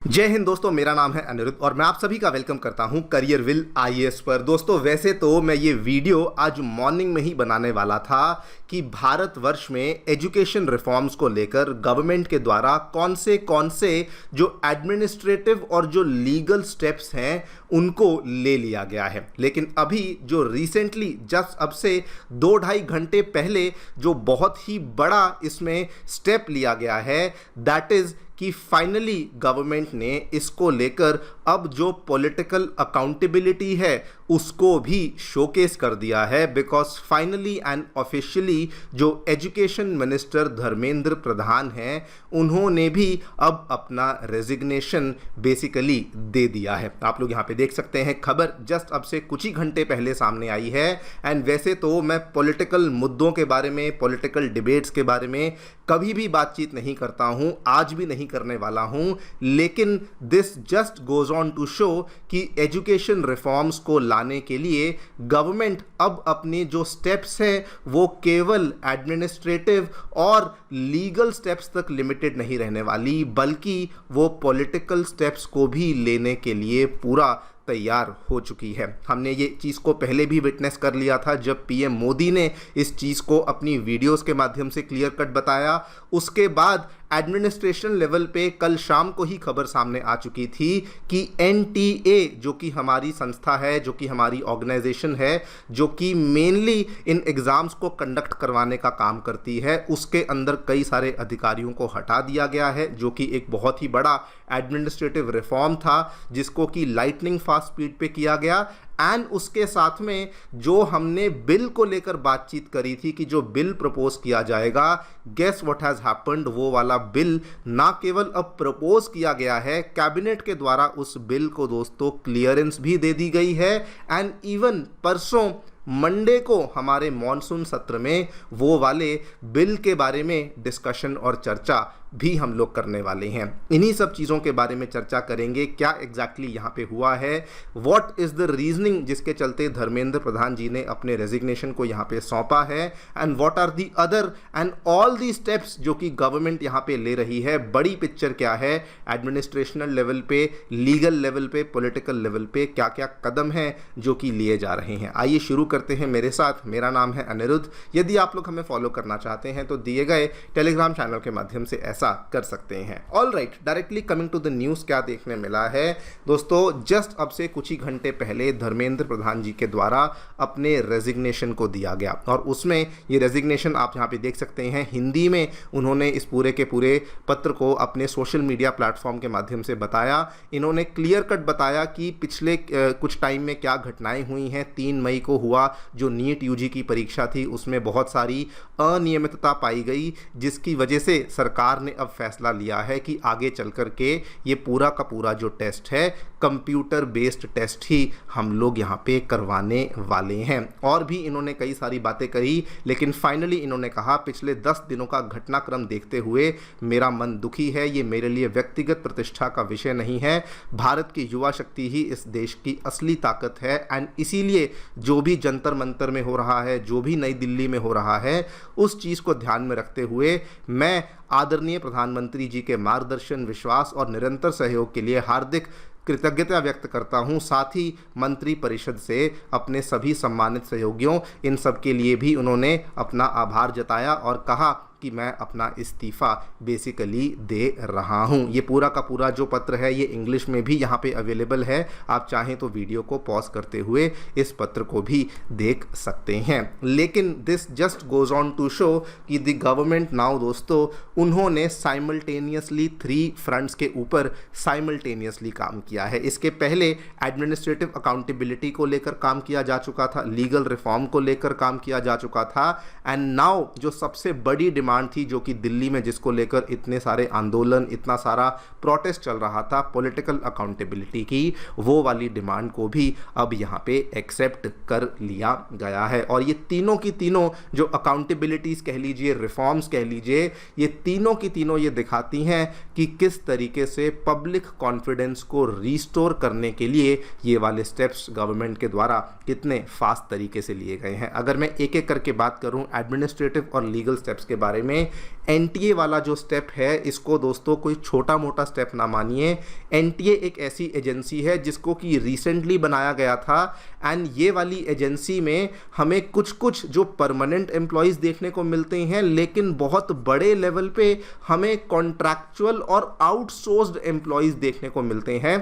जय हिंद दोस्तों, मेरा नाम है अनिरुद्ध और मैं आप सभी का वेलकम करता हूं करियर विल आईएएस पर। दोस्तों वैसे तो मैं ये वीडियो आज मॉर्निंग में ही बनाने वाला था कि भारतवर्ष में एजुकेशन रिफॉर्म्स को लेकर गवर्नमेंट के द्वारा कौन से जो एडमिनिस्ट्रेटिव और जो लीगल स्टेप्स हैं उनको ले लिया गया है। लेकिन अभी जो रिसेंटली जस्ट अब से 2-2.5 घंटे पहले जो बहुत ही बड़ा इसमें स्टेप लिया गया है, दैट इज़ कि फाइनली गवर्नमेंट ने इसको लेकर अब जो पॉलिटिकल अकाउंटेबिलिटी है उसको भी शोकेस कर दिया है। बिकॉज फाइनली एंड ऑफिशियली जो एजुकेशन मिनिस्टर धर्मेंद्र प्रधान हैं उन्होंने भी अब अपना रेजिग्नेशन बेसिकली दे दिया है। आप लोग यहाँ पे देख सकते हैं, खबर जस्ट अब से कुछ ही घंटे पहले सामने आई है। एंड वैसे तो मैं पॉलिटिकल मुद्दों के बारे में, पॉलिटिकल डिबेट्स के बारे में कभी भी बातचीत नहीं करता हूँ, आज भी नहीं करने वाला हूँ, लेकिन this just goes on to show कि एजुकेशन रिफॉर्म्स को लाने के लिए गवर्नमेंट अब अपने जो स्टेप्स हैं वो केवल एडमिनिस्ट्रेटिव और लीगल स्टेप्स तक लिमिटेड नहीं रहने वाली, बल्कि वो पॉलिटिकल स्टेप्स को भी लेने के लिए पूरा तैयार हो चुकी है। हमने ये चीज़ को पहले भी विटनेस कर लिया था जब पीएम मोदी ने इस चीज़ को अपनी वीडियोस के माध्यम से क्लियर कट बताया। उसके बाद एडमिनिस्ट्रेशन लेवल पे कल शाम को ही खबर सामने आ चुकी थी कि एनटीए जो कि हमारी संस्था है, जो कि हमारी ऑर्गेनाइजेशन है, जो कि मेनली इन एग्ज़ाम्स को कंडक्ट करवाने का काम करती है, उसके अंदर कई सारे अधिकारियों को हटा दिया गया है, जो कि एक बहुत ही बड़ा एडमिनिस्ट्रेटिव रिफॉर्म था जिसको कि लाइटनिंग फास्ट स्पीड पे किया गया। एंड उसके साथ में जो हमने बिल को लेकर बातचीत करी थी कि जो बिल प्रपोज किया जाएगा, गेस व्हाट हैज़ हैपेंड, वो वाला बिल ना केवल अब प्रपोज किया गया है, कैबिनेट के द्वारा उस बिल को दोस्तों क्लियरेंस भी दे दी गई है। एंड इवन परसों मंडे को हमारे मॉनसून सत्र में वो वाले बिल के बारे में डिस्कशन और चर्चा भी हम लोग करने वाले हैं। इन्हीं सब चीज़ों के बारे में चर्चा करेंगे, क्या एग्जैक्टली यहाँ पे हुआ है, व्हाट इज़ द रीजनिंग जिसके चलते धर्मेंद्र प्रधान जी ने अपने रेजिग्नेशन को यहाँ पे सौंपा है, and what are the other and all the steps जो कि गवर्नमेंट यहाँ पे ले रही है। बड़ी पिक्चर क्या है, एडमिनिस्ट्रेशनल लेवल पे, लीगल लेवल पे, पॉलिटिकल लेवल पे क्या क्या कदम हैं जो कि लिए जा रहे हैं। आइए शुरू करते हैं मेरे साथ। मेरा नाम है अनिरुद्ध। यदि आप लोग हमें फॉलो करना चाहते हैं तो दिए गए टेलीग्राम चैनल के माध्यम से ऐसा कर सकते हैं। All right, directly coming to the news, क्या देखने मिला है दोस्तों, जस्ट अब से कुछ ही घंटे पहले धर्मेंद्र प्रधान जी के द्वारा अपने रेजिग्नेशन को दिया गया। और उसमें ये रेजिग्नेशन आप यहाँ पे देख सकते हैं, हिंदी में उन्होंने इस पूरे के पूरे पत्र को अपने सोशल मीडिया प्लेटफॉर्म के माध्यम से बताया। इन्होंने क्लियर कट बताया कि पिछले कुछ टाइम में क्या घटनाएं हुई हैं। 3 मई को हुआ जो नीट यूजी की परीक्षा थी, उसमें बहुत सारी अनियमितता पाई गई, जिसकी वजह से सरकार ने अब फैसला लिया है कि आगे चल कर के ये पूरा का पूरा जो टेस्ट है कंप्यूटर बेस्ड टेस्ट ही हम लोग यहाँ पे करवाने वाले हैं। और भी इन्होंने कई सारी बातें कही, लेकिन फाइनली इन्होंने कहा पिछले 10 दिनों का घटनाक्रम देखते हुए मेरा मन दुखी है, ये मेरे लिए व्यक्तिगत प्रतिष्ठा का विषय नहीं है। भारत की युवा शक्ति ही इस देश की असली ताकत है। एंड इसीलिए जो भी जंतर मंतर में हो रहा है, जो भी नई दिल्ली में हो रहा है, उस चीज़ को ध्यान में रखते हुए मैं आदरणीय प्रधानमंत्री जी के मार्गदर्शन, विश्वास और निरंतर सहयोग के लिए हार्दिक कृतज्ञता व्यक्त करता हूं। साथ ही मंत्री परिषद से अपने सभी सम्मानित सहयोगियों, इन सब के लिए भी उन्होंने अपना आभार जताया और कहा कि मैं अपना इस्तीफ़ा बेसिकली दे रहा हूं। ये पूरा का पूरा जो पत्र है ये इंग्लिश में भी यहाँ पे अवेलेबल है, आप चाहें तो वीडियो को पॉज करते हुए इस पत्र को भी देख सकते हैं। लेकिन this just goes on to show कि द गवर्नमेंट नाउ दोस्तों, उन्होंने साइमल्टेनियसली 3 फ्रंट्स के ऊपर साइमल्टेनियसली काम किया है। इसके पहले एडमिनिस्ट्रेटिव अकाउंटेबिलिटी को लेकर काम किया जा चुका था, लीगल रिफॉर्म को लेकर काम किया जा चुका था, एंड नाउ जो सबसे बड़ी डिमांड थी जो कि दिल्ली में जिसको लेकर इतने सारे आंदोलन, इतना सारा प्रोटेस्ट चल रहा था, पॉलिटिकल अकाउंटेबिलिटी की, वो वाली डिमांड को भी अब यहाँ पे एक्सेप्ट कर लिया गया है। और ये तीनों की तीनों जो अकाउंटेबिलिटीज कह लीजिए, रिफॉर्म्स कह लीजिए, ये तीनों की तीनों ये दिखाती हैं कि किस तरीके से पब्लिक कॉन्फिडेंस को रीस्टोर करने के लिए ये वाले स्टेप्स गवर्नमेंट के द्वारा कितने फास्ट तरीके से लिए गए हैं। अगर मैं एक एक करके बात करूं एडमिनिस्ट्रेटिव और लीगल स्टेप्स के बारे बारे में। एनटीए वाला जो स्टेप है इसको दोस्तों कोई छोटा मोटा स्टेप ना मानिए। एनटीए एक ऐसी एजेंसी है जिसको कि रिसेंटली बनाया गया था, एंड ये वाली एजेंसी में हमें कुछ कुछ जो परमानेंट एम्प्लॉयज़ देखने को मिलते हैं, लेकिन बहुत बड़े लेवल पे हमें कॉन्ट्रैक्चुअल और आउटसोर्स्ड एम्प्लॉयज़ देखने को मिलते हैं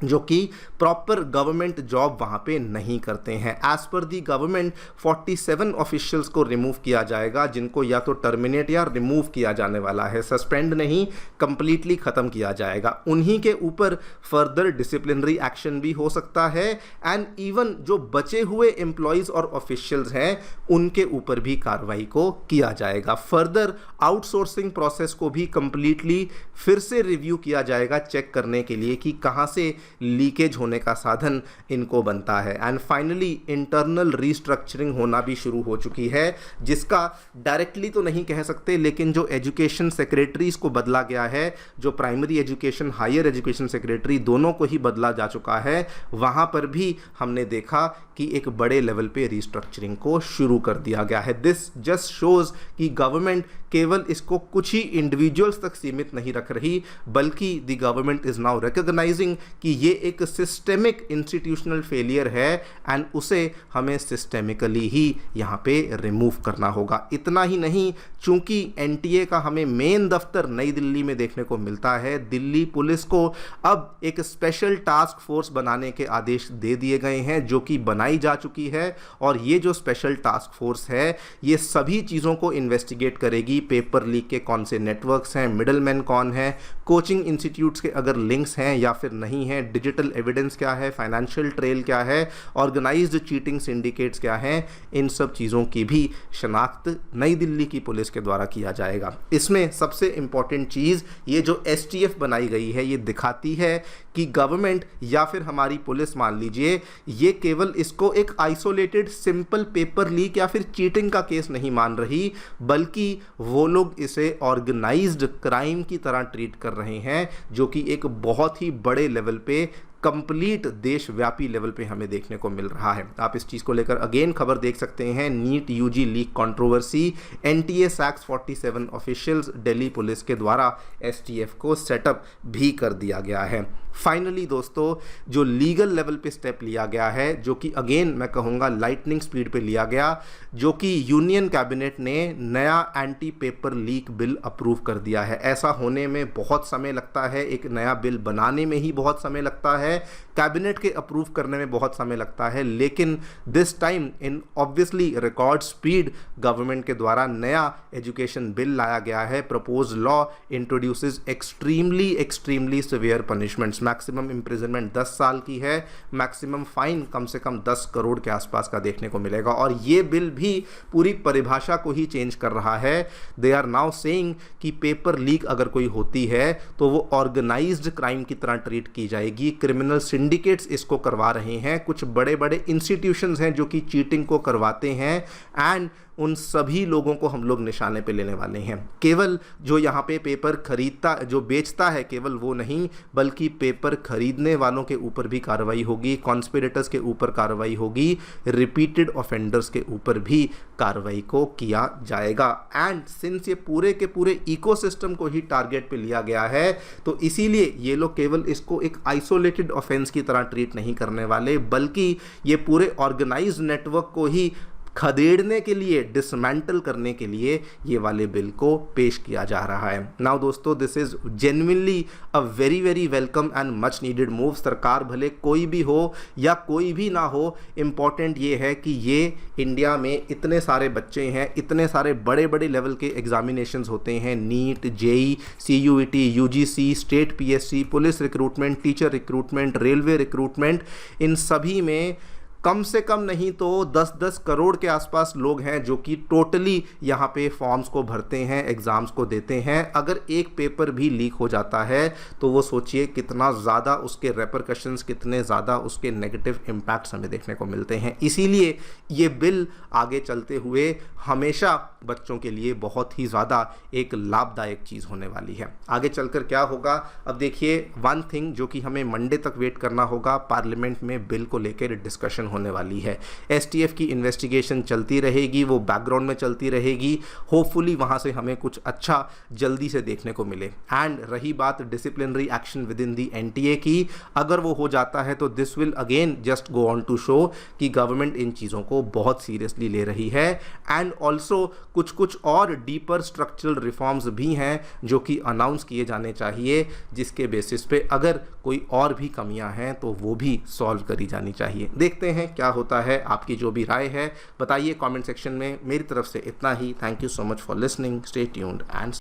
जो कि प्रॉपर गवर्नमेंट जॉब वहाँ पे नहीं करते हैं। एज पर दी गवर्नमेंट 47 ऑफिशियल्स को रिमूव किया जाएगा, जिनको या तो टर्मिनेट या रिमूव किया जाने वाला है, सस्पेंड नहीं, कंप्लीटली ख़त्म किया जाएगा। उन्हीं के ऊपर फर्दर डिसिप्लिनरी एक्शन भी हो सकता है, एंड इवन जो बचे हुए एम्प्लॉयज़ और ऑफिशियल्स हैं उनके ऊपर भी कार्रवाई को किया जाएगा। फर्दर आउटसोर्सिंग प्रोसेस को भी कंप्लीटली फिर से रिव्यू किया जाएगा, चेक करने के लिए कि कहाँ से लीकेज होने का साधन इनको बनता है। एंड फाइनली इंटरनल रीस्ट्रक्चरिंग होना भी शुरू हो चुकी है, जिसका डायरेक्टली तो नहीं कह सकते, लेकिन जो एजुकेशन सेक्रेटरीज को बदला गया है, जो primary education higher education secretary दोनों को ही बदला जा चुका है, वहाँ पर भी हमने देखा कि एक बड़े लेवल पे रीस्ट्रक्चरिंग को शुरू कर दिया गया है। दिस जस्ट शोज कि गवर्नमेंट केवल इसको कुछ ही इंडिविजुअल्स तक सीमित नहीं रख रही, बल्कि the government is now recognising कि ये एक सिस्टेमिक इंस्टीट्यूशनल फेलियर है, एंड उसे हमें सिस्टेमिकली ही यहाँ पे रिमूव करना होगा। इतना ही नहीं, चूंकि एनटीए का हमें मेन दफ्तर नई दिल्ली में देखने को मिलता है, दिल्ली पुलिस को अब एक स्पेशल टास्क फोर्स बनाने के आदेश दे दिए गए हैं, जो कि बनाई जा चुकी है। और ये जो स्पेशल टास्क फोर्स है ये सभी चीज़ों को इन्वेस्टिगेट करेगी। पेपर लीक के कौन से नेटवर्क्स हैं, मिडलमैन कौन है, कोचिंग इंस्टीट्यूट्स के अगर लिंक्स हैं या फिर नहीं है, डिजिटल एविडेंस क्या है, फाइनेंशियल ट्रेल क्या है, ऑर्गेनाइज्ड चीटिंग सिंडिकेट्स क्या हैं, इन सब चीज़ों की भी शनाख्त नई दिल्ली की पुलिस के द्वारा किया जाएगा। इसमें सबसे इंपॉर्टेंट चीज़ ये जो एसटीएफ बनाई गई है, ये दिखाती है कि गवर्नमेंट या फिर हमारी पुलिस मान लीजिए, ये केवल इसको एक आइसोलेटेड सिंपल पेपर लीक या फिर चीटिंग का केस नहीं मान रही, बल्कि वो लोग इसे ऑर्गेनाइज्ड क्राइम की तरह ट्रीट कर रहे हैं, जो कि एक बहुत ही बड़े लेवल पे कंप्लीट देशव्यापी लेवल पे हमें देखने को मिल रहा है। आप इस चीज़ को लेकर अगेन खबर देख सकते हैं, NEET UG leak controversy, NTA sacks 47 officials, Delhi police के द्वारा एसटीएफ को सेटअप भी कर दिया गया है। फाइनली दोस्तों, जो लीगल लेवल पे स्टेप लिया गया है, जो कि अगेन मैं कहूँगा लाइटनिंग स्पीड पे लिया गया, जो कि यूनियन कैबिनेट ने नया anti paper leak bill approve कर दिया है। ऐसा होने में बहुत समय लगता है, एक नया बिल बनाने में ही बहुत समय लगता है, कैबिनेट के अप्रूव करने में बहुत समय लगता है, लेकिन this time in obviously record speed government के द्वारा नया एजुकेशन बिल लाया गया है। Propose law introduces extremely severe punishments. Maximum imprisonment 10 साल की है, मैक्सिमम फाइन कम से कम 10 करोड़ के आसपास का देखने को मिलेगा। और ये बिल भी पूरी परिभाषा को ही चेंज कर रहा है। दे आर नाउ सेइंग कि पेपर लीक अगर कोई होती है तो वो ऑर्गेनाइज्ड क्राइम की तरह ट्रीट की जाएगी। क्रिमिनल सिंडिकेट्स इसको करवा रहे हैं, कुछ बड़े बड़े इंस्टीट्यूशंस हैं जो कि चीटिंग को करवाते हैं, एंड उन सभी लोगों को हम लोग निशाने पे लेने वाले हैं। केवल जो यहाँ पे पेपर खरीदता, जो बेचता है, केवल वो नहीं, बल्कि पेपर खरीदने वालों के ऊपर भी कार्रवाई होगी, कॉन्स्पिरेटर्स के ऊपर कार्रवाई होगी, रिपीटेड ऑफेंडर्स के ऊपर भी कार्रवाई को किया जाएगा। एंड सिंस ये पूरे के पूरे इकोसिस्टम को ही टारगेट पे लिया गया है, तो इसीलिए ये लोग केवल इसको एक आइसोलेटेड ऑफेंस की तरह ट्रीट नहीं करने वाले, बल्कि ये पूरे ऑर्गेनाइज्ड नेटवर्क को ही खदेड़ने के लिए, डिसमेंटल करने के लिए ये वाले बिल को पेश किया जा रहा है। नाउ दोस्तों, this is genuinely a very very welcome and much needed move. सरकार भले कोई भी हो या कोई भी ना हो, इम्पॉर्टेंट ये है कि ये इंडिया में इतने सारे बच्चे हैं, इतने सारे बड़े बड़े लेवल के एग्जामिनेशंस होते हैं, NEET, JEE, CUET, UGC, state PSC, police recruitment, teacher recruitment, railway recruitment, इन सभी में कम से कम नहीं तो 10-10 करोड़ के आसपास लोग हैं जो कि टोटली यहाँ पे फॉर्म्स को भरते हैं, एग्ज़ाम्स को देते हैं। अगर एक पेपर भी लीक हो जाता है तो वो सोचिए कितना ज़्यादा उसके रेपरकशंस, कितने ज़्यादा उसके नेगेटिव इम्पैक्ट्स हमें देखने को मिलते हैं। इसीलिए ये बिल आगे चलते हुए हमेशा बच्चों के लिए बहुत ही ज़्यादा एक लाभदायक चीज़ होने वाली है। आगे चलकर क्या होगा, अब देखिए, वन थिंग जो कि हमें मंडे तक वेट करना होगा, पार्लियामेंट में बिल को लेकर डिस्कशन होने वाली है। STF की इन्वेस्टिगेशन चलती रहेगी, वो बैकग्राउंड में चलती रहेगी, होपफुली वहाँ से हमें कुछ अच्छा जल्दी से देखने को मिले। एंड रही बात disciplinary action within the NTA की, अगर वो हो जाता है तो this will again just go on to show कि गवर्नमेंट इन चीज़ों को बहुत सीरियसली ले रही है। एंड ऑल्सो कुछ और डीपर स्ट्रक्चरल रिफॉर्म्स भी हैं जो कि अनाउंस किए जाने चाहिए, जिसके बेसिस पे अगर कोई और भी कमियां हैं तो वो भी सॉल्व करी जानी चाहिए। देखते हैं क्या होता है। आपकी जो भी राय है बताइए कमेंट सेक्शन में। मेरी तरफ से इतना ही। Thank you so much for listening. Stay tuned and